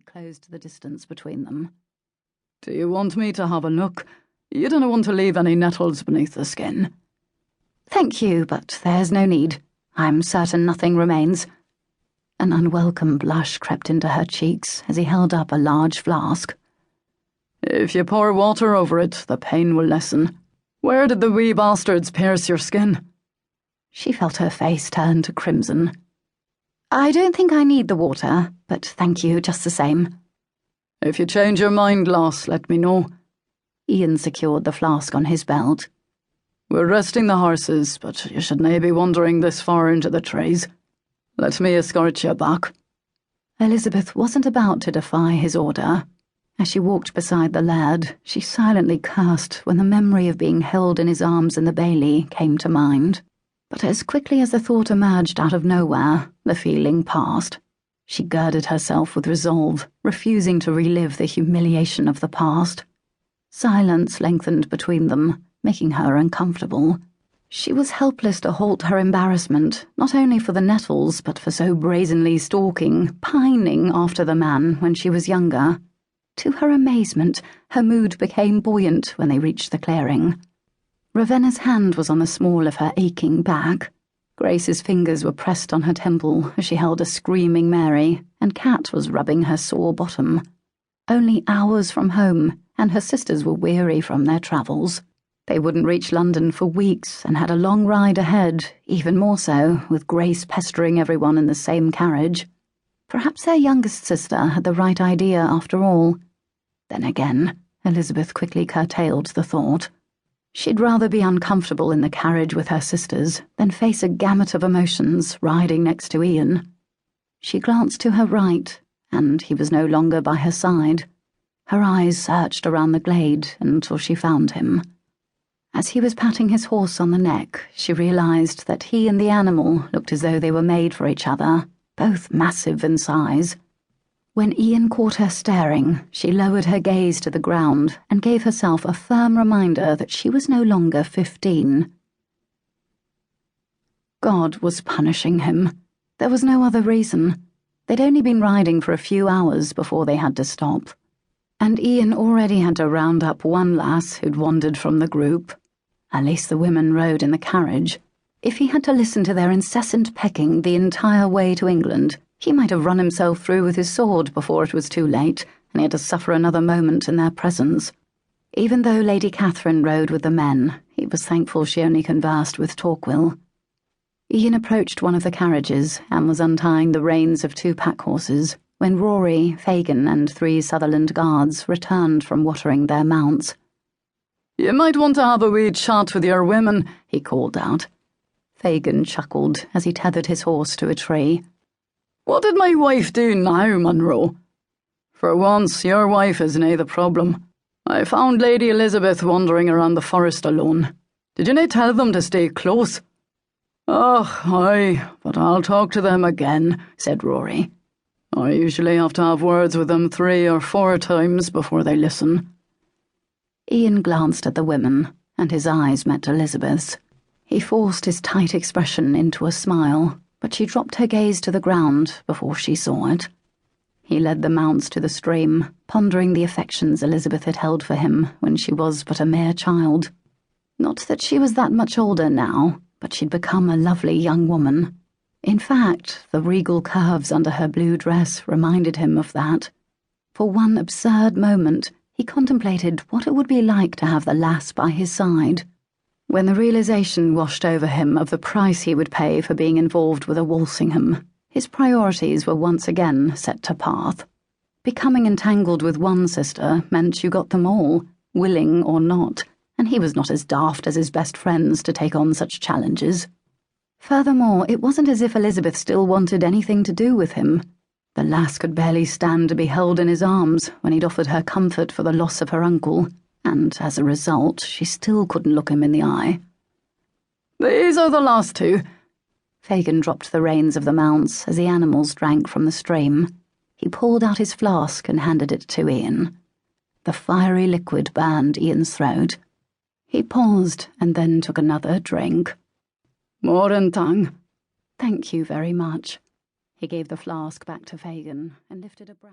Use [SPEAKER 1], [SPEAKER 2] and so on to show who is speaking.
[SPEAKER 1] closed the distance between them.
[SPEAKER 2] "Do you want me to have a look? You don't want to leave any nettles beneath the skin."
[SPEAKER 1] "Thank you, but there's no need. I'm certain nothing remains." An unwelcome blush crept into her cheeks as he held up a large flask.
[SPEAKER 2] "If you pour water over it, the pain will lessen. Where did the wee bastards pierce your skin?"
[SPEAKER 1] She felt her face turn to crimson. "I don't think I need the water, but thank you just the same."
[SPEAKER 2] "If you change your mind, lass, let me know."
[SPEAKER 1] Ian secured the flask on his belt.
[SPEAKER 2] "We're resting the horses, but you should nae be wandering this far into the trees. Let me escort you back."
[SPEAKER 1] Elizabeth wasn't about to defy his order. As she walked beside the laird, she silently cursed when the memory of being held in his arms in the bailey came to mind. But as quickly as the thought emerged out of nowhere, the feeling passed. She girded herself with resolve, refusing to relive the humiliation of the past. Silence lengthened between them, making her uncomfortable. She was helpless to halt her embarrassment, not only for the nettles, but for so brazenly stalking, pining after the man when she was younger. To her amazement, her mood became buoyant when they reached the clearing. Ravenna's hand was on the small of her aching back. Grace's fingers were pressed on her temple as she held a screaming Mary, and Kat was rubbing her sore bottom. Only hours from home, and her sisters were weary from their travels. They wouldn't reach London for weeks and had a long ride ahead, even more so, with Grace pestering everyone in the same carriage. Perhaps their youngest sister had the right idea after all. Then again, Elizabeth quickly curtailed the thought. She'd rather be uncomfortable in the carriage with her sisters than face a gamut of emotions riding next to Ian. She glanced to her right, and he was no longer by her side. Her eyes searched around the glade until she found him. As he was patting his horse on the neck, she realized that he and the animal looked as though they were made for each other, both massive in size. When Ian caught her staring, she lowered her gaze to the ground and gave herself a firm reminder that she was no longer 15. God was punishing him. There was no other reason. They'd only been riding for a few hours before they had to stop. And Ian already had to round up one lass who'd wandered from the group. At least the women rode in the carriage. If he had to listen to their incessant pecking the entire way to England, he might have run himself through with his sword before it was too late, and he had to suffer another moment in their presence. Even though Lady Catherine rode with the men, he was thankful she only conversed with Torquil. Ian approached one of the carriages and was untying the reins of 2 pack horses when Rory, Fagin, and 3 Sutherland guards returned from watering their mounts.
[SPEAKER 2] "You might want to have a wee chat with your women," he called out.
[SPEAKER 1] Fagin chuckled as he tethered his horse to a tree.
[SPEAKER 2] "What did my wife do now, Munro? For once, your wife is nae the problem. I found Lady Elizabeth wandering around the forest alone. Did you nae tell them to stay close?" "Oh, aye, but I'll talk to them again," said Rory. "I usually have to have words with them 3 or 4 times before they listen."
[SPEAKER 1] Ian glanced at the women, and his eyes met Elizabeth's. He forced his tight expression into a smile, but she dropped her gaze to the ground before she saw it. He led the mounts to the stream, pondering the affections Elizabeth had held for him when she was but a mere child. Not that she was that much older now, but she'd become a lovely young woman. In fact, the regal curves under her blue dress reminded him of that. For one absurd moment, he contemplated what it would be like to have the lass by his side. When the realization washed over him of the price he would pay for being involved with a Walsingham, his priorities were once again set to path. Becoming entangled with one sister meant you got them all, willing or not, and he was not as daft as his best friends to take on such challenges. Furthermore, it wasn't as if Elizabeth still wanted anything to do with him. The lass could barely stand to be held in his arms when he'd offered her comfort for the loss of her uncle, and as a result, she still couldn't look him in the eye.
[SPEAKER 2] "These are the last 2.
[SPEAKER 1] Fagin dropped the reins of the mounts as the animals drank from the stream. He pulled out his flask and handed it to Ian. The fiery liquid burned Ian's throat. He paused and then took another drink.
[SPEAKER 2] "Moran tang."
[SPEAKER 1] "Thank you very much." He gave the flask back to Fagin and lifted a brow.